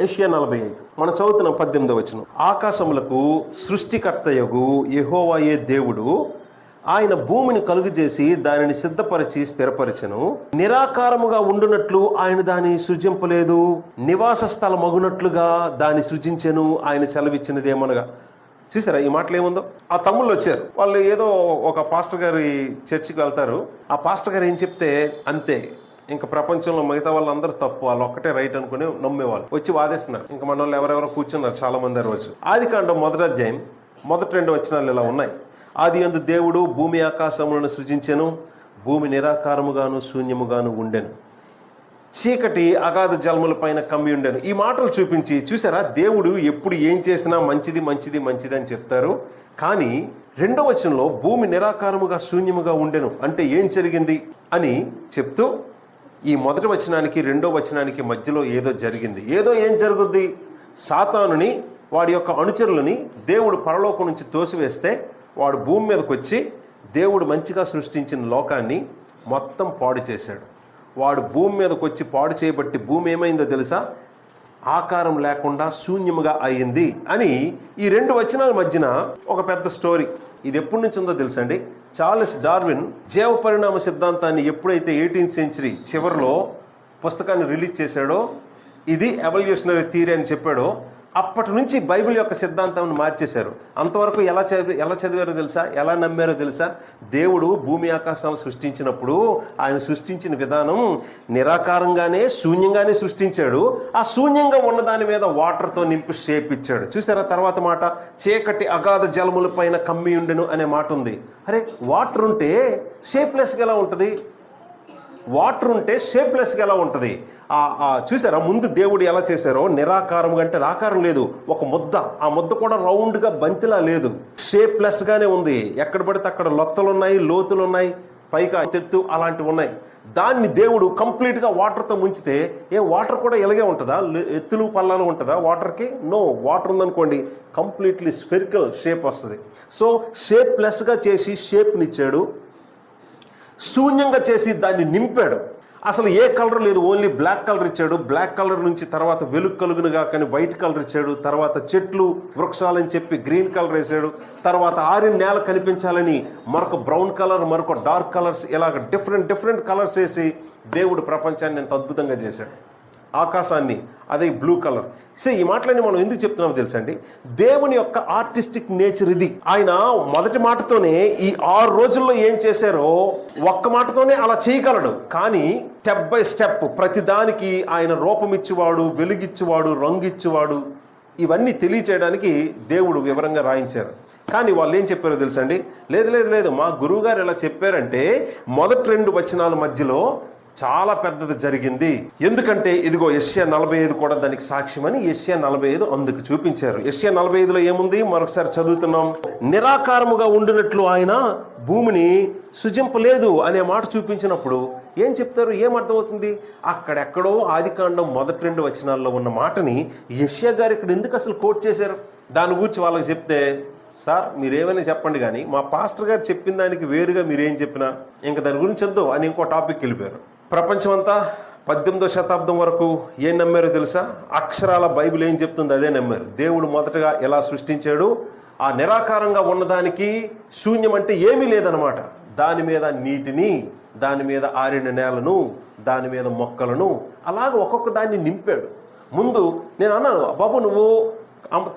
యెషయా 45 మనం చదువుతున్న 18వ వచనం. ఆకాశములకు సృష్టికర్తయగు యెహోవాయే దేవుడు, ఆయన భూమిని కలుగజేసి దానిని సిద్ధపరిచి స్థిరపరచెను. నిరాకారముగా ఉండునట్లు ఆయన దాన్ని సృజింపలేదు, నివాస స్థలమగునట్లుగా దాన్ని సృజించెను ఆయన సెలవిచ్చినదేమనగా. చూసారా ఈ మాటలు ఏముందో? ఆ తమ్ముళ్ళు వచ్చారు, వాళ్ళు ఏదో ఒక పాస్టర్ గారి చర్చికి వెళ్తారు. ఆ పాస్టర్ గారు ఏం చెప్తే అంతే, ఇంకా ప్రపంచంలో మిగతా వాళ్ళందరూ తప్పు, వాళ్ళు ఒక్కటే రైట్ అనుకుని నమ్మేవాళ్ళు. వచ్చి వాదిస్తున్నారు. ఇంకా మన వాళ్ళు ఎవరెవరో కూర్చున్నారు చాలా మంది. రోజు ఆదికాండం 1వ అధ్యాయం 1-2 వచనాలు ఇలా ఉన్నాయి. ఆదియందు దేవుడు భూమి ఆకాశములను సృజించెను, భూమి నిరాకారముగాను శూన్యముగాను ఉండెను, చీకటి అగాధ జలముల పైన కమ్మి ఉండెను. ఈ మాటలు చూపించి చూసారా, దేవుడు ఎప్పుడు ఏం చేసినా మంచిది మంచిది మంచిది అని చెప్తారు. కానీ 2వ వచనంలో భూమి నిరాకారముగా శూన్యముగా ఉండెను అంటే ఏం జరిగింది అని చెప్తూ, ఈ 1వ వచనానికి 2వ వచనానికి మధ్యలో ఏదో జరిగింది. ఏం జరుగుద్ది? సాతానుని, వాడి యొక్క అనుచరులని దేవుడు పరలోకం నుంచి తోసివేస్తే వాడు భూమి మీదకి వచ్చి దేవుడు మంచిగా సృష్టించిన లోకాన్ని మొత్తం పాడు చేశాడు. వాడు భూమి మీదకి వచ్చి పాడు చేయబట్టి భూమి ఏమైందో తెలుసా? ఆకారం లేకుండా శూన్యముగా అయింది అని ఈ 2 వచనాల మధ్యన ఒక పెద్ద స్టోరీ. ఇది ఎప్పటి నుంచి ఉందో తెలుసా అండి? చార్లెస్ డార్విన్ జీవ పరిణామ సిద్ధాంతాన్ని ఎప్పుడైతే 18th సెంచరీ చివరిలో పుస్తకాన్ని రిలీజ్ చేశాడో, ఇది ఎవల్యూషనరీ థియరీ అని చెప్పాడో, అప్పటి నుంచి బైబిల్ యొక్క సిద్ధాంతాన్ని మార్చేశారు. అంతవరకు ఎలా చదివారో తెలుసా? ఎలా నమ్మారో తెలుసా? దేవుడు భూమి ఆకాశాలను సృష్టించినప్పుడు ఆయన సృష్టించిన విధానం నిరాకారంగానే శూన్యంగానే సృష్టించాడు. ఆ శూన్యంగా ఉన్న దాని మీద వాటర్తో నింపి షేప్ ఇచ్చాడు. చూసారా తర్వాత మాట? చీకటి అగాధ జలముల పైన కమ్మి ఉండెను అనే మాట ఉంది. అరే, వాటర్ ఉంటే షేప్లెస్గా ఎలా ఉంటుంది? వాటర్ ఉంటే షేప్లెస్గా ఎలా ఉంటుంది? చూసారా ముందు దేవుడు ఎలా చేశారో? నిరాకారంగా అంటే అది ఆకారం లేదు, ఒక ముద్ద. ఆ ముద్ద కూడా రౌండ్గా బంతిలా లేదు, షేప్లెస్గానే ఉంది. ఎక్కడ పడితే అక్కడ లొత్తలు ఉన్నాయి, లోతులు ఉన్నాయి, పైగా తెత్తు అలాంటివి ఉన్నాయి. దాన్ని దేవుడు కంప్లీట్గా వాటర్తో ముంచితే వాటర్ కూడా ఇలాగే ఉంటుందా? ఎత్తులు పల్లాలు ఉంటుందా వాటర్కి? నో. వాటర్ ఉందనుకోండి కంప్లీట్లీ స్పెరికల్ షేప్ వస్తుంది. సో షేప్లెస్గా చేసి షేప్నిచ్చాడు, శూన్యంగా చేసి దాన్ని నింపాడు. అసలు ఏ కలర్ లేదు, ఓన్లీ బ్లాక్ కలర్ ఇచ్చాడు. బ్లాక్ కలర్ నుంచి తర్వాత వెలుగు కలుగునుగా కానీ వైట్ కలర్ ఇచ్చాడు. తర్వాత చెట్లు వృక్షాలని చెప్పి గ్రీన్ కలర్ వేసాడు. తర్వాత ఆరిన నేల కనిపించాలని మరొక బ్రౌన్ కలర్, మరొక డార్క్ కలర్స్, ఇలాగ డిఫరెంట్ కలర్స్ వేసి దేవుడు ప్రపంచాన్ని ఎంత అద్భుతంగా చేశాడు. ఆకాశాన్ని అదే బ్లూ కలర్. ఈ మాటలన్నీ మనం ఎందుకు చెప్తున్నామో తెలుసా అండి? దేవుని యొక్క ఆర్టిస్టిక్ నేచర్ ఇది. ఆయన మొదటి మాటతోనే ఈ 6 రోజుల్లో ఏం చేశారో ఒక్క మాటతోనే అలా చేయగలడు. కానీ స్టెప్ బై స్టెప్ ప్రతిదానికి ఆయన రూపమిచ్చేవాడు, వెలుగిచ్చేవాడు, రంగిచ్చేవాడు, ఇవన్నీ తెలియచేయడానికి దేవుడు వివరంగా రాయించారు. కానీ వాళ్ళు ఏం చెప్పారో తెలుసా అండి? లేదు మా గురువు గారు ఎలా చెప్పారంటే మొదటి 2 వచనాల మధ్యలో చాలా పెద్దది జరిగింది. ఎందుకంటే ఇదిగో యెషయా 45 కూడా దానికి సాక్ష్యమని యెషయా 45 అందుకు చూపించారు. యెషయా 45లో ఏముంది? మరొకసారి చదువుతున్నాం. నిరాకారముగా ఉండినట్లు ఆయన భూమిని సృజింపలేదు అనే మాట చూపించినప్పుడు ఏం చెప్తారు? ఏమర్థమవుతుంది? అక్కడెక్కడో ఆదికాండం మొదటి 2 వచనాల్లో ఉన్న మాటని యెషయా గారు ఇక్కడ ఎందుకు అసలు కోట్ చేశారు? దాని గురించి వాళ్ళకి చెప్తే, సార్ మీరేమైనా చెప్పండి కానీ మా పాస్టర్ గారు చెప్పిన దానికి వేరుగా మీరేం చెప్పినా ఇంకా దాని గురించి వద్దు అని ఇంకో టాపిక్ వెళ్ళిపోయారు. ప్రపంచం అంతా 18వ శతాబ్దం వరకు ఏం నమ్మారో తెలుసా? అక్షరాల బైబిల్ ఏం చెప్తుంది అదే నమ్మారు. దేవుడు మొదటగా ఎలా సృష్టించాడు, ఆ నిరాకారంగా ఉన్నదానికి శూన్యం అంటే ఏమీ లేదనమాట. దాని మీద నీటిని, దాని మీద ఆరిన నేలను, దాని మీద మొక్కలను, అలాగ ఒక్కొక్క దాన్ని నింపాడు. ముందు నేను అన్నాను, బాబు నువ్వు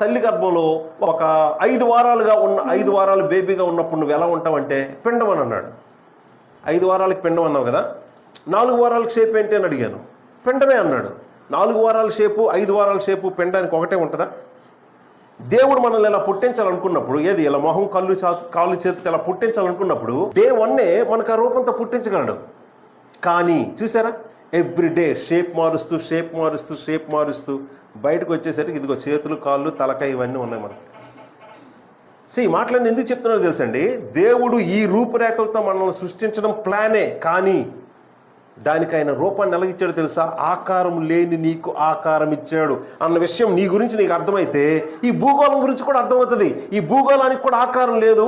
తల్లి గర్భంలో ఒక 5 వారాలు బేబీగా ఉన్నప్పుడు నువ్వు ఎలా ఉంటావంటే పిండం అని అన్నాడు. 5 వారాలకి పిండం అన్నావు కదా, 4 వారాలకు షేప్ ఏంటి అని అడిగాను, పిండమే అన్నాడు. 4 వారాల షేపు 5 వారాల షేపు పిండానికి ఒకటే ఉంటుందా? దేవుడు మనల్ని ఇలా పుట్టించాలనుకున్నప్పుడు, ఏది ఇలా మొహం కాళ్ళు చేతికి ఇలా పుట్టించాలనుకున్నప్పుడు డే 1 మనకు ఆ రూపంతో పుట్టించగలడు. కానీ చూసారా, ఎవ్రీడే షేప్ మారుస్తూ బయటకు వచ్చేసరికి ఇదిగో చేతులు, కాళ్ళు, తలకాయ ఇవన్నీ ఉన్నాయి మనకు. ఈ మాటలన్నీ ఎందుకు చెప్తున్నారో తెలుసండి? దేవుడు ఈ రూపురేఖలతో మనల్ని సృష్టించడం ప్లానే. కానీ దానికి ఆయన రూపాన్ని ఎలాగిచ్చాడు తెలుసా? ఆకారం లేని నీకు ఆకారం ఇచ్చాడు అన్న విషయం నీ గురించి నీకు అర్థమైతే ఈ భూగోళం గురించి కూడా అర్థమవుతుంది. ఈ భూగోళానికి కూడా ఆకారం లేదు,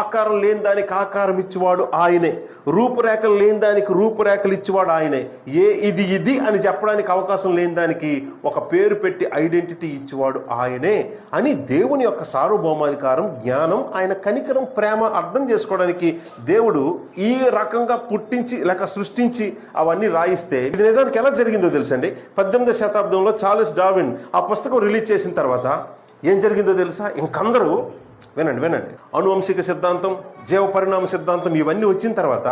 ఆకారం లేని దానికి ఆకారం ఇచ్చేవాడు ఆయనే. రూపురేఖలు లేని దానికి రూపురేఖలు ఇచ్చేవాడు ఆయనే. ఇది అని చెప్పడానికి అవకాశం లేని దానికి ఒక పేరు పెట్టి ఐడెంటిటీ ఇచ్చేవాడు ఆయనే అని దేవుని యొక్క సార్వభౌమాధికారం, జ్ఞానం, ఆయన కనికరం, ప్రేమ అర్థం చేసుకోవడానికి దేవుడు ఈ రకంగా పుట్టించి లేక సృష్టించి అవన్నీ రాయిస్తే ఇది నిజానికి ఎలా జరిగిందో తెలుసండి. 18వ శతాబ్దంలో చార్లెస్ డార్విన్ ఆ పుస్తకం రిలీజ్ చేసిన తర్వాత ఏం జరిగిందో తెలుసా? ఇంకందరూ వినండి, అనువంశిక సిద్ధాంతం, జీవ పరిణామ సిద్ధాంతం ఇవన్నీ వచ్చిన తర్వాత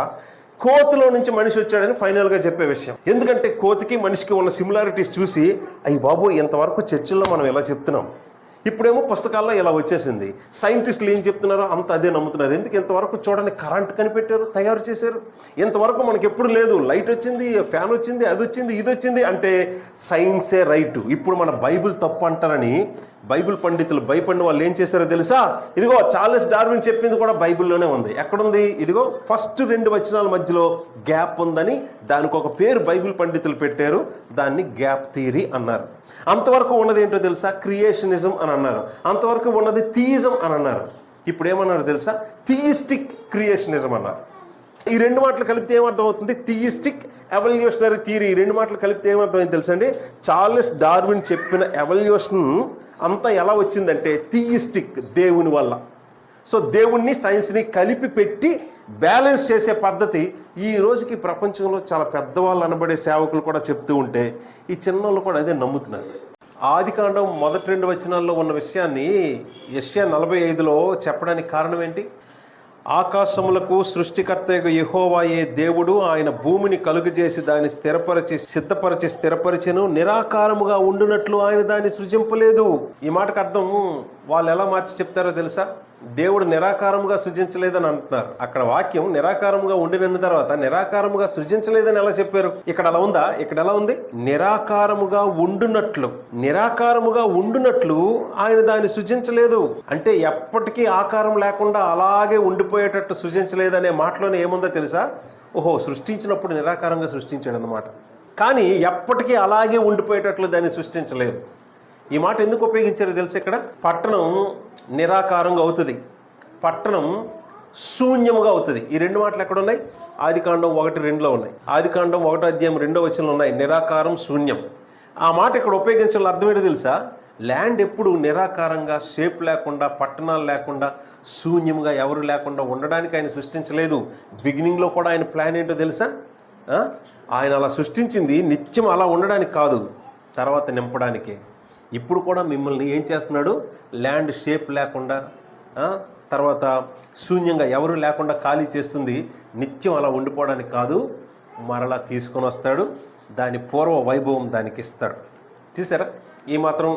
కోతిలో నుంచి మనిషి వచ్చాడని ఫైనల్గా చెప్పే విషయం. ఎందుకంటే కోతికి మనిషికి ఉన్న సిమిలారిటీస్ చూసి అయ్యి బాబు ఇంతవరకు చర్చల్లో మనం ఎలా చెప్తున్నాం, ఇప్పుడేమో పుస్తకాల్లో ఇలా వచ్చేసింది, సైంటిస్టులు ఏం చెప్తున్నారో అంత అదే నమ్ముతున్నారు. ఎందుకు ఇంతవరకు చూడండి కరెంట్ కనిపెట్టారు, తయారు చేశారు, ఇంతవరకు మనకి ఎప్పుడు లేదు, లైట్ వచ్చింది, ఫ్యాన్ వచ్చింది, అది వచ్చింది, ఇది వచ్చింది అంటే సైన్సే రైట్. ఇప్పుడు మన బైబిల్ తప్పు అంటారని బైబిల్ పండితులు భయపడిన వాళ్ళు ఏం చేశారో తెలుసా? ఇదిగో చార్లెస్ డార్విన్ చెప్పింది కూడా బైబిల్లోనే ఉంది. ఎక్కడుంది? ఇదిగో ఫస్ట్ 2 వచనాల మధ్యలో గ్యాప్ ఉందని దానికి ఒక పేరు బైబిల్ పండితులు పెట్టారు, దాన్ని గ్యాప్ థియరీ అన్నారు. అంతవరకు ఉన్నది ఏంటో తెలుసా? క్రియేషనిజం అని అన్నారు. అంతవరకు ఉన్నది థియిజం అని అన్నారు. ఇప్పుడు ఏమన్నారు తెలుసా? థియిస్టిక్ క్రియేషనిజం అన్నారు. ఈ 2 మాటలు కలిపితే ఏమర్థం అవుతుంది? థియిస్టిక్ ఎవల్యూషనరీ థియరీ. ఈ 2 మాటలు కలిపితే ఏమర్థమైంది తెలుసండి? చార్లెస్ డార్విన్ చెప్పిన ఎవల్యూషన్ అంతా ఎలా వచ్చిందంటే థియిస్టిక్, దేవుని వల్ల. సో దేవుణ్ణి సైన్స్ని కలిపి పెట్టి బ్యాలెన్స్ చేసే పద్ధతి ఈ రోజుకి ప్రపంచంలో చాలా పెద్దవాళ్ళు అనబడే సేవకులు కూడా చెప్తూ ఉంటే ఈ చిన్నోళ్ళు కూడా అదే నమ్ముతున్నారు. ఆదికాండం మొదటి 2 వచనాల్లో ఉన్న విషయాన్ని యెషయా 45లో చెప్పడానికి కారణం ఏంటి? ఆకాశములకు సృష్టికర్తయగు యెహోవాయే దేవుడు, ఆయన భూమిని కలుగజేసి దాన్ని స్థిరపరచెను, నిరాకారముగా ఉండునట్లు ఆయన దాన్ని సృజింపలేదు. ఈ మాటకు అర్థం వాళ్ళు ఎలా మార్చి చెప్తారో తెలుసా? దేవుడు నిరాకారముగా సృజించలేదని అంటున్నారు. అక్కడ వాక్యం నిరాకారముగా ఉండిన తర్వాత నిరాకారముగా సృజించలేదని ఎలా చెప్పారు? ఇక్కడ అలా ఉందా? ఇక్కడ ఎలా ఉంది? నిరాకారముగా ఉండునట్లు ఆయన దాన్ని సృజించలేదు అంటే ఎప్పటికీ ఆకారం లేకుండా అలాగే ఉండిపోయేటట్టు సృజించలేదనే మాటలోనే ఏముందో తెలుసా? ఓహో, సృష్టించినప్పుడు నిరాకారంగా సృష్టించాడు అన్నమాట, కానీ ఎప్పటికీ అలాగే ఉండిపోయేటట్లు దాన్ని సృష్టించలేదు. ఈ మాట ఎందుకు ఉపయోగించారో తెలుసు? ఇక్కడ పట్టణం నిరాకారంగా అవుతుంది, పట్టణం శూన్యముగా అవుతుంది. ఈ 2 మాటలు ఎక్కడ ఉన్నాయి? ఆదికాండం 1:2లో ఉన్నాయి. ఆదికాండం 1:2 వచనంలో ఉన్నాయి, నిరాకారం, శూన్యం. ఆ మాట ఇక్కడ ఉపయోగించాలని అర్థం ఏంటో తెలుసా? ల్యాండ్ ఎప్పుడు నిరాకారంగా, షేప్ లేకుండా, పట్టణాలు లేకుండా, శూన్యంగా, ఎవరు లేకుండా ఉండడానికి ఆయన సృష్టించలేదు. బిగినింగ్లో కూడా ఆయన ప్లాన్ ఏంటో తెలుసా? ఆయన అలా సృష్టించింది నిత్యం అలా ఉండడానికి కాదు, తర్వాత నింపడానికే. ఇప్పుడు కూడా మిమ్మల్ని ఏం చేస్తున్నాడు? ల్యాండ్ షేప్ లేకుండా, తర్వాత శూన్యంగా, ఎవరు లేకుండా ఖాళీ చేస్తుంది నిత్యం అలా ఉండిపోవడానికి కాదు, మరలా తీసుకొని వస్తాడు, దాని పూర్వ వైభవం దానికి ఇస్తాడు. చూసారా? ఈ మాత్రం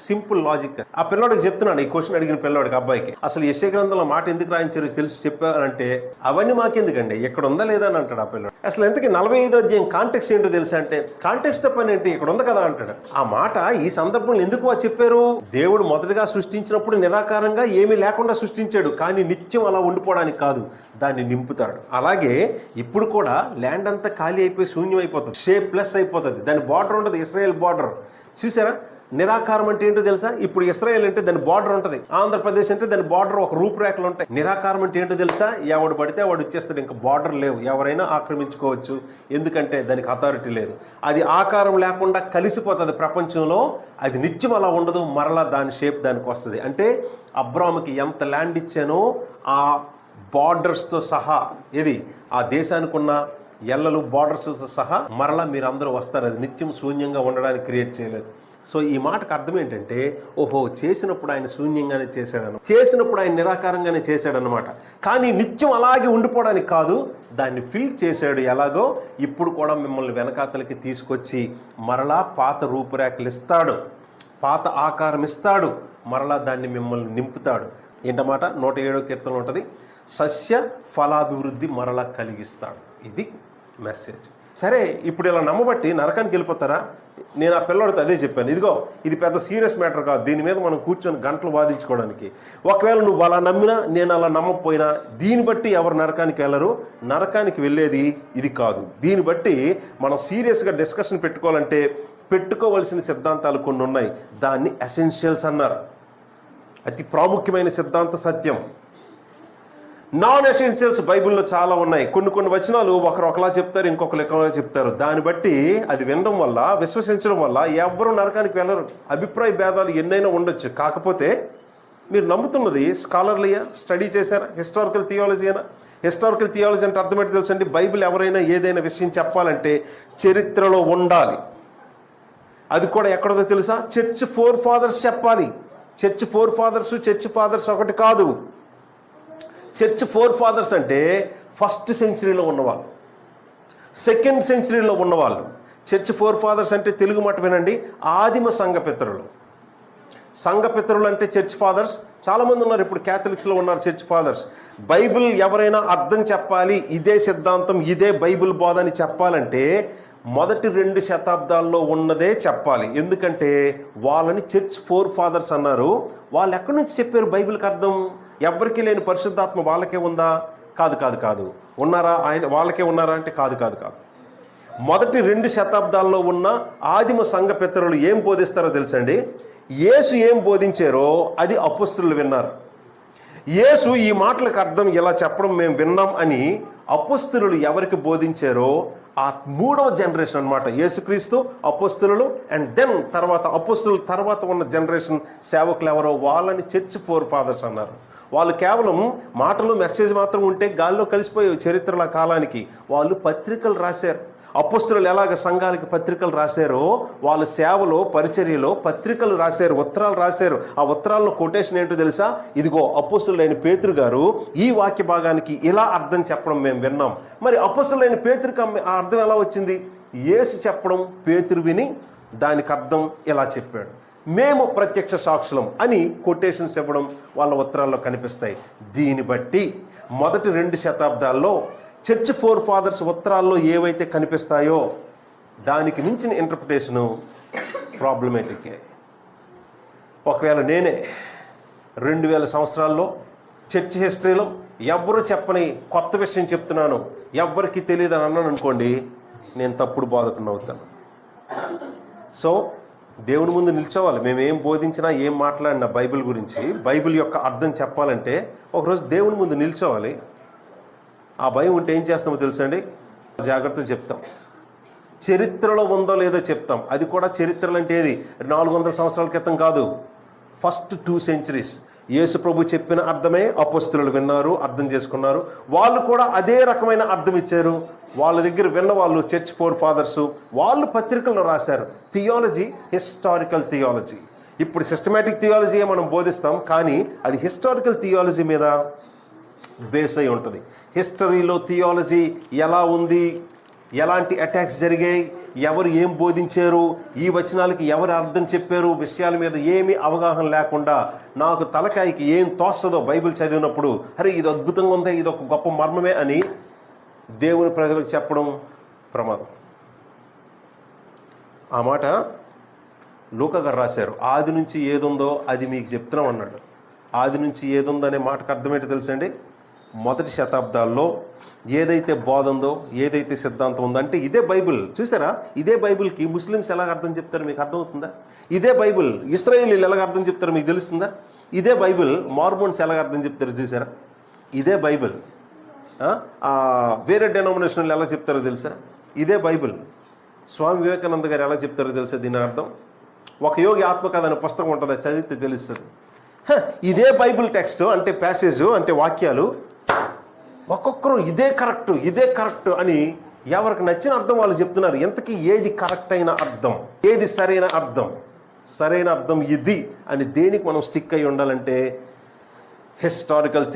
సింపుల్ లాజిక్. ఆ పిల్లవాడికి చెప్తున్నాడు, ఈ క్వశ్చన్ అడిగిన పిల్లవాడికి, అబ్బాయికి, అసలు యెషయా గ్రంథంలో మాట ఎందుకు రాయించారు తెలిసి చెప్పారంటే, అవన్నీ మాకెందుకండి, ఎక్కడ ఉందా లేదా అని అంటాడు ఆ పిల్లవాడు. అసలు ఎంతకీ 45వ అధ్యాయం కాంటెక్స్ట్ ఏంటో తెలుసా అంటే, కాంటెక్స్ట్ పని ఏంటి, ఇక్కడ ఉంది కదా అంటాడు. ఆ మాట ఈ సందర్భంలో ఎందుకు చెప్పారు? దేవుడు మొదటగా సృష్టించినప్పుడు నిరాకారంగా ఏమీ లేకుండా సృష్టించాడు, కానీ నిత్యం అలా ఉండిపోవడానికి కాదు, దాన్ని నింపుతాడు. అలాగే ఇప్పుడు కూడా ల్యాండ్ అంతా ఖాళీ అయిపోయి శూన్యం అయిపోతుంది, షేప్ ప్లస్ అయిపోతుంది, దాని బార్డర్ ఉంటుంది, ఇశ్రాయేల్ బార్డర్. చూసారా? నిరాకారం అంటే ఏంటో తెలుసా? ఇప్పుడు ఇశ్రాయేల్ అంటే దాని బార్డర్ ఉంటుంది, ఆంధ్రప్రదేశ్ అంటే దాని బార్డర్ ఒక రూపురేఖలు ఉంటాయి. నిరాకారం అంటే ఏంటో తెలుసా? ఎవడు పడితే వాడు ఇచ్చేస్తాడు, ఇంకా బార్డర్ లేవు, ఎవరైనా ఆక్రమించుకోవచ్చు, ఎందుకంటే దానికి అథారిటీ లేదు. అది ఆకారం లేకుండా కలిసిపోతుంది ప్రపంచంలో, అది నిత్యం అలా ఉండదు, మరలా దాని షేప్ దానికి వస్తుంది. అంటే అబ్రాహాముకి ఎంత ల్యాండ్ ఇచ్చానో ఆ బార్డర్స్తో సహా, ఆ దేశానికి ఉన్న ఎల్లలు బార్డర్స్తో సహా మరలా మీరు అందరూ వస్తారు, అది నిత్యం శూన్యంగా ఉండడానికి క్రియేట్ చేయలేదు. సో ఈ మాటకు అర్థం ఏంటంటే, ఓహో, చేసినప్పుడు ఆయన శూన్యంగానే చేశాడను, చేసినప్పుడు ఆయన నిరాకారంగానే చేశాడనమాట, కానీ నిత్యం అలాగే ఉండిపోవడానికి కాదు, దాన్ని ఫిల్ చేశాడు. ఎలాగో ఇప్పుడు కూడా మిమ్మల్ని వెనకాతలకి తీసుకొచ్చి మరలా పాత రూపురేఖలు ఇస్తాడు, పాత ఆకారం ఇస్తాడు, మరలా దాన్ని మిమ్మల్ని నింపుతాడు. ఏంటన్నమాట? 107వ కీర్తనలో ఉంటుంది, సస్య ఫలాభివృద్ధి మరలా కలిగిస్తాడు. ఇది మెసేజ్. సరే, ఇప్పుడు ఇలా నమ్మబట్టి నరకానికి వెళ్ళిపోతారా? నేను ఆ పిల్లడితో అదే చెప్పాను, ఇదిగో ఇది పెద్ద సీరియస్ మ్యాటర్ కాదు, దీని మీద మనం కూర్చొని గంటలు వాదించుకోవడానికి. ఒకవేళ నువ్వు అలా నమ్మినా నేను అలా నమ్మకపోయినా దీన్ని బట్టి ఎవరు నరకానికి వెళ్ళరు, నరకానికి వెళ్ళేది ఇది కాదు. దీన్ని బట్టి మనం సీరియస్గా డిస్కషన్ పెట్టుకోవాలంటే పెట్టుకోవలసిన సిద్ధాంతాలు కొన్ని ఉన్నాయి, దాన్ని ఎసెన్షియల్స్ అన్నారు. అతి ప్రాముఖ్యమైన సిద్ధాంత సత్యం. నాన్ ఎసెన్షియల్స్ బైబిల్లో చాలా ఉన్నాయి. కొన్ని వచనాలు ఒకలా చెప్తారు, ఇంకొకరు ఒకలా చెప్తారు. దాన్ని బట్టి అది వినడం వల్ల, విశ్వసించడం వల్ల ఎవరు నరకానికి వెళ్ళరు. అభిప్రాయ భేదాలు ఎన్నైనా ఉండొచ్చు, కాకపోతే మీరు నమ్ముతున్నది స్కాలర్లీయా, స్టడీ చేశారా, హిస్టారికల్ థియాలజీ అయినా. హిస్టారికల్ థియాలజీ అంటే అర్థం ఏంటి తెలుసండి? బైబిల్ ఎవరైనా ఏదైనా విషయం చెప్పాలంటే చరిత్రలో ఉండాలి. అది కూడా ఎక్కడదో తెలుసా? చర్చ్ ఫోర్ ఫాదర్స్ చెప్పాలి. Church four fathers, church fathers ఒకటి కాదు. చర్చ్ ఫోర్ ఫాదర్స్ అంటే ఫస్ట్ సెంచరీలో ఉన్నవాళ్ళు, సెకండ్ సెంచరీలో ఉన్నవాళ్ళు. చర్చ్ ఫోర్ ఫాదర్స్ అంటే తెలుగు మాట వినండి, ఆదిమ సంఘపితరులు. సంఘపితరులు అంటే చర్చ్ ఫాదర్స్. చాలామంది ఉన్నారు, ఇప్పుడు క్యాథలిక్స్లో ఉన్నారు చర్చ్ ఫాదర్స్. బైబిల్ ఎవరైనా అర్థం చెప్పాలి, ఇదే సిద్ధాంతం, ఇదే బైబిల్ బోధ అని చెప్పాలంటే మొదటి 2 శతాబ్దాల్లో ఉన్నదే చెప్పాలి. ఎందుకంటే వాళ్ళని చర్చ్ ఫోర్ ఫాదర్స్ అన్నారు. వాళ్ళు ఎక్కడి నుంచి చెప్పారు బైబిల్కి అర్థం? ఎవరికి లేని పరిశుద్ధాత్మ వాళ్ళకే ఉందా? కాదు. ఉన్నారా ఆయన వాళ్ళకే ఉన్నారా అంటే కాదు. మొదటి 2 శతాబ్దాల్లో ఉన్న ఆదిమ సంఘ పితరులు ఏం బోధిస్తారో తెలుసండి? యేసు ఏం బోధించారో అది అపొస్తలులు విన్నారు. యేసు ఈ మాటలకు అర్థం ఇలా చెప్పడం మేము విన్నాం అని అపొస్తలులు ఎవరికి బోధించారో ఆ 3వ జనరేషన్ అన్నమాట. యేసుక్రీస్తు, అపొస్తలులు, అండ్ దెన్ తర్వాత అపొస్తలుల తర్వాత ఉన్న జనరేషన్ సేవకులు ఎవరో వాళ్ళని చర్చ్ ఫోర్ ఫాదర్స్ అన్నారు. వాళ్ళు కేవలం మాటలు మెసేజ్ మాత్రం ఉంటే గాల్లో కలిసిపోయావు చరిత్రల కాలానికి. వాళ్ళు పత్రికలు రాశారు. అపొస్తలులు ఎలాగ సంఘాలకి పత్రికలు రాశారో వాళ్ళ సేవలో, పరిచర్యలో పత్రికలు రాశారు, ఉత్తరాలు రాశారు. ఆ ఉత్తరాల్లో కొటేషన్ ఏంటో తెలుసా? ఇదిగో అపొస్తలుడైన పేతురు గారు ఈ వాక్య భాగానికి ఇలా అర్థం చెప్పడం మేము విన్నాం. మరి అపొస్తలుడైన పేతురుకి ఆ అర్థం ఎలా వచ్చింది? యేసు చెప్పడం పేతురు విని దానికి అర్థం ఎలా చెప్పాడు, మేము ప్రత్యక్ష సాక్షులం అని కొటేషన్స్ ఇవ్వడం వాళ్ళ ఉత్తరాల్లో కనిపిస్తాయి. దీన్ని బట్టి మొదటి 2 శతాబ్దాల్లో చర్చ్ ఫోర్ ఫాదర్స్ ఉత్తరాల్లో ఏవైతే కనిపిస్తాయో దానికి మించిన ఇంటర్ప్రిటేషను ప్రాబ్లమేటికే. ఒకవేళ నేనే 2000 సంవత్సరాల్లో చర్చ్ హిస్టరీలో ఎవ్వరూ చెప్పని కొత్త విషయం చెప్తున్నాను, ఎవ్వరికి తెలియదు అని అన్నాను అనుకోండి, నేను తప్పుడు బోధకుని అవుతాను. సో దేవుని ముందు నిల్చోవాలి. మేము ఏం బోధించినా, ఏం మాట్లాడినా బైబిల్ గురించి, బైబిల్ యొక్క అర్థం చెప్పాలంటే ఒకరోజు దేవుని ముందు నిల్చోవాలి. ఆ భయం ఉంటే ఏం చేస్తామో తెలుసండి? జాగ్రత్తగా చెప్తాం. చరిత్రలో ఉందో లేదో చెప్తాం. అది కూడా చరిత్రలు అంటే ఏది? 400 సంవత్సరాల క్రితం కాదు, ఫస్ట్ 2 centuries. యేసు ప్రభు చెప్పిన అర్థమే అపొస్తలులు విన్నారు, అర్థం చేసుకున్నారు. వాళ్ళు కూడా అదే రకమైన అర్థం ఇచ్చారు. వాళ్ళ దగ్గర విన్న వాళ్ళు చర్చ్ ఫోర్ ఫాదర్స్, వాళ్ళు పత్రికల్లో రాశారు. Theology historical theology. ఇప్పుడు సిస్టమేటిక్ థియాలజీ మనం బోధిస్తాం, కానీ అది హిస్టారికల్ థియాలజీ మీద బేస్ అయి ఉంటుంది. హిస్టరీలో థియాలజీ ఎలా ఉంది, ఎలాంటి అటాక్స్ జరిగాయి, ఎవరు ఏం బోధించారు, ఈ వచనాలకి ఎవరు అర్థం చెప్పారు, విషయాల మీద ఏమీ అవగాహన లేకుండా నాకు తలకాయకి ఏం తోస్తుందో బైబిల్ చదివినప్పుడు, అరే ఇది అద్భుతంగా ఉంది, ఇది ఒక గొప్ప మర్మమే అని దేవుని ప్రజలకు చెప్పడం ప్రమాదం. ఆ మాట లూకా గారు రాశారు. ఆది నుంచి ఏదుందో అది మీకు చెప్తున్నాం అన్నాడు. ఆది నుంచి ఏదుందో అనే మాటకు అర్థం ఏంటో తెలుసండి? మొదటి శతాబ్దాల్లో ఏదైతే బోధ ఉందో, ఏదైతే సిద్ధాంతం ఉందో, అంటే ఇదే బైబిల్. చూసారా, ఇదే బైబిల్కి ముస్లిమ్స్ ఎలాగ అర్థం చెప్తారు మీకు అర్థమవుతుందా? ఇదే బైబిల్ ఇశ్రాయేలీలు ఎలాగ అర్థం చెప్తారో మీకు తెలుస్తుందా? ఇదే బైబిల్ మార్మోన్స్ ఎలాగ అర్థం చెప్తారో చూసారా? ఇదే బైబిల్ వేరే డెనామినేషన్లు ఎలా చెప్తారో తెలుసా? ఇదే బైబిల్. స్వామి వివేకానంద గారు ఎలా చెప్తారో తెలుసా దీని అర్థం? ఒక యోగి ఆత్మకథ అనే పుస్తకం ఉంటుంది, చదివితే తెలుస్తుంది. ఇదే బైబిల్ టెక్స్ట్ అంటే ప్యాసేజ్ అంటే వాక్యాలు ఒక్కొక్కరు ఇదే కరెక్ట్ అని ఎవరికి నచ్చిన అర్థం వాళ్ళు చెప్తున్నారు. ఎంతకీ ఏది కరెక్ట్ అయిన అర్థం, ఏది సరైన అర్థం? సరైన అర్థం ఇది అని దేనికి మనం స్టిక్ అయి ఉండాలంటే హిస్టారికల్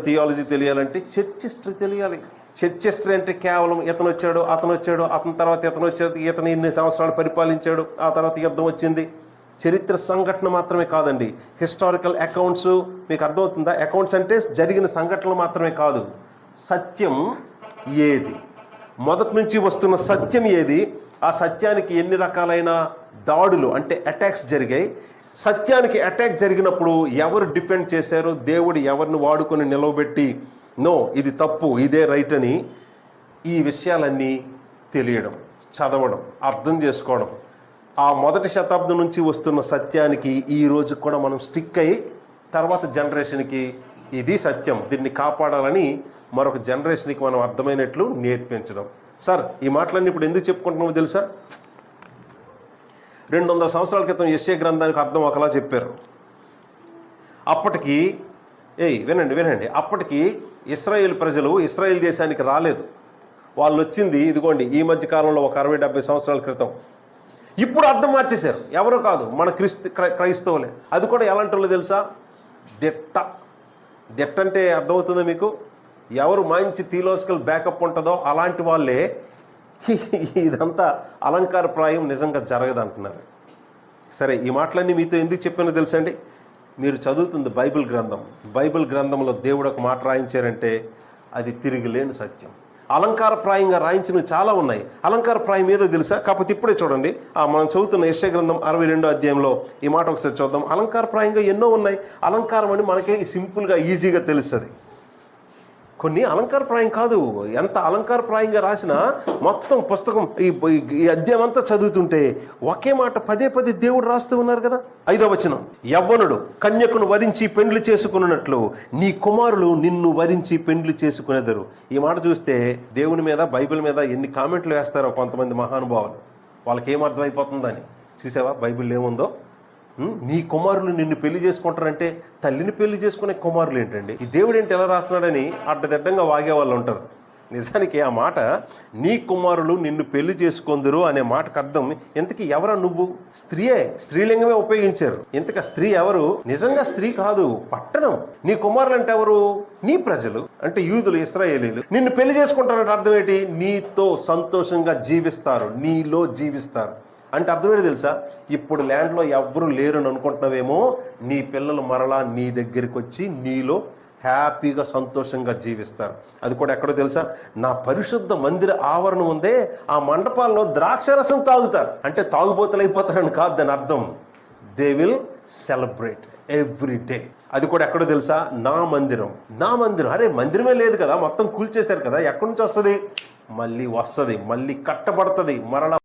థియాలజీ తెలియాలంటే చర్చ్ హిస్టరీ తెలియాలి. చర్చ్ హిస్టరీ అంటే కేవలం ఇతను వచ్చాడు, అతని తర్వాత ఇతను వచ్చాడు, ఇతను ఇన్ని సంవత్సరాలు పరిపాలించాడు, ఆ తర్వాత యుద్ధం వచ్చింది. చరిత్ర సంఘటన మాత్రమే కాదండి, హిస్టారికల్ అకౌంట్స్. మీకు అర్థమవుతుందా? అకౌంట్స్ అంటే జరిగిన సంఘటనలు మాత్రమే కాదు, సత్యం ఏది, మొదటి నుంచి వస్తున్న సత్యం ఏది, ఆ సత్యానికి ఎన్ని రకాలైన దాడులు అంటే అటాక్స్ జరిగాయి. సత్యానికి అటాక్ జరిగినప్పుడు ఎవరు డిఫెండ్ చేశారో, దేవుడు ఎవరిని వాడుకొని నిలవబెట్టి నో ఇది తప్పు ఇదే రైట్ అని ఈ విషయాలన్నీ తెలియడం, చదవడం, అర్థం చేసుకోవడం, ఆ మొదటి శతాబ్దం నుంచి వస్తున్న సత్యానికి ఈ రోజు కూడా మనం స్టిక్ అయ్యి తర్వాత జనరేషన్కి ఇది సత్యం, దీన్ని కాపాడాలని మరొక జనరేషన్కి మనం అర్థమైనట్లు నేర్పించడం. సార్ ఈ మాటలన్నీ ఇప్పుడు ఎందుకు చెప్పుకుంటున్నామో తెలుసా? 200 సంవత్సరాల క్రితం యెషయా గ్రంథానికి అర్థం ఒకలా చెప్పారు. అప్పటికి వినండి, అప్పటికి ఇశ్రాయేల్ ప్రజలు ఇశ్రాయేల్ దేశానికి రాలేదు. వాళ్ళు వచ్చింది ఇదిగోండి ఈ మధ్య కాలంలో ఒక 60-70 సంవత్సరాల క్రితం. ఇప్పుడు అర్థం మార్చేశారు. ఎవరో కాదు, మన క్రైస్తవులే. అది కూడా ఎలాంటి వాళ్ళు తెలుసా? దిట్ట అంటే అర్థమవుతుందో మీకు? ఎవరు మంచి థియలాజికల్ బ్యాకప్ ఉంటుందో అలాంటి వాళ్ళే ఇదంతా అలంకారప్రాయం నిజంగా జరగదంటున్నారు. సరే, ఈ మాటలన్నీ మీతో ఎందుకు చెప్పానో తెలుసండి? మీరు చదువుతుంది బైబిల్ గ్రంథంలో దేవుడు ఒక మాట రాయించారంటే అది తిరిగిలేని సత్యం. అలంకారప్రాయంగా రాయించినవి చాలా ఉన్నాయి. అలంకారప్రాయం ఏదో తెలుసా? కాకపోతే ఇప్పుడే చూడండి, మనం చదువుతున్న యెషయా గ్రంథం 62వ అధ్యాయంలో ఈ మాట ఒకసారి చూద్దాం. అలంకారప్రాయంగా ఎన్నో ఉన్నాయి. అలంకారం అని మనకి సింపుల్గా ఈజీగా తెలుస్తుంది. కొన్ని అలంకారప్రాయం కాదు. ఎంత అలంకారప్రాయంగా రాసినా మొత్తం పుస్తకం ఈ అధ్యాయం అంతా చదువుతుంటే ఒకే మాట పదే దేవుడు రాస్తూ ఉన్నారు కదా. 5వ వచనం, యవ్వనుడు కన్యకును వరించి పెండ్లి చేసుకున్నట్లు నీ కుమారులు నిన్ను వరించి పెండ్లి చేసుకునేదరు. ఈ మాట చూస్తే దేవుని మీద, బైబిల్ మీద ఎన్ని కామెంట్లు వేస్తారో కొంతమంది మహానుభావులు. వాళ్ళకి ఏమర్థం అయిపోతుందని చూసావా బైబిల్ ఏముందో? నీ కుమారులు నిన్ను పెళ్లి చేసుకుంటారంటే తల్లిని పెళ్లి చేసుకునే కుమారులు ఏంటండి? ఈ దేవుడు ఏంటి ఎలా రాస్తున్నాడని అడ్డదిడ్డంగా వాగే వాళ్ళు ఉంటారు. నిజానికి ఆ మాట నీ కుమారులు నిన్ను పెళ్లి చేసుకొందురు అనే మాటకు అర్థం ఇంతకీ ఎవరా నువ్వు? స్త్రీయే, స్త్రీలింగమే ఉపయోగించారు. ఇంతక స్త్రీ ఎవరు? నిజంగా స్త్రీ కాదు, పట్టణం. నీ కుమారులు అంటే ఎవరు? నీ ప్రజలు, అంటే యూదులు, ఇశ్రాయేలీలు. నిన్ను పెళ్లి చేసుకుంటారంటే అర్థం ఏంటి? నీతో సంతోషంగా జీవిస్తారు, నీలో జీవిస్తారు అంటే అర్థం ఏంటి తెలుసా? ఇప్పుడు ల్యాండ్లో ఎవ్వరూ లేరని అనుకుంటున్నావేమో, నీ పిల్లలు మరలా నీ దగ్గరికి వచ్చి నీలో హ్యాపీగా సంతోషంగా జీవిస్తారు. అది కూడా ఎక్కడో తెలుసా? నా పరిశుద్ధ మందిర ఆవరణ ఉందే, ఆ మండపాల్లో ద్రాక్షరసం తాగుతారు. అంటే తాగుబోతులు అయిపోతారని కాదు దాని అర్థం. They will celebrate every day. అది కూడా ఎక్కడో తెలుసా? నా మందిరం. అరే మందిరమే లేదు కదా, మొత్తం కూల్చేశారు కదా, ఎక్కడి నుంచి వస్తుంది? మళ్ళీ వస్తుంది, మళ్ళీ కట్టబడుతుంది, మరలా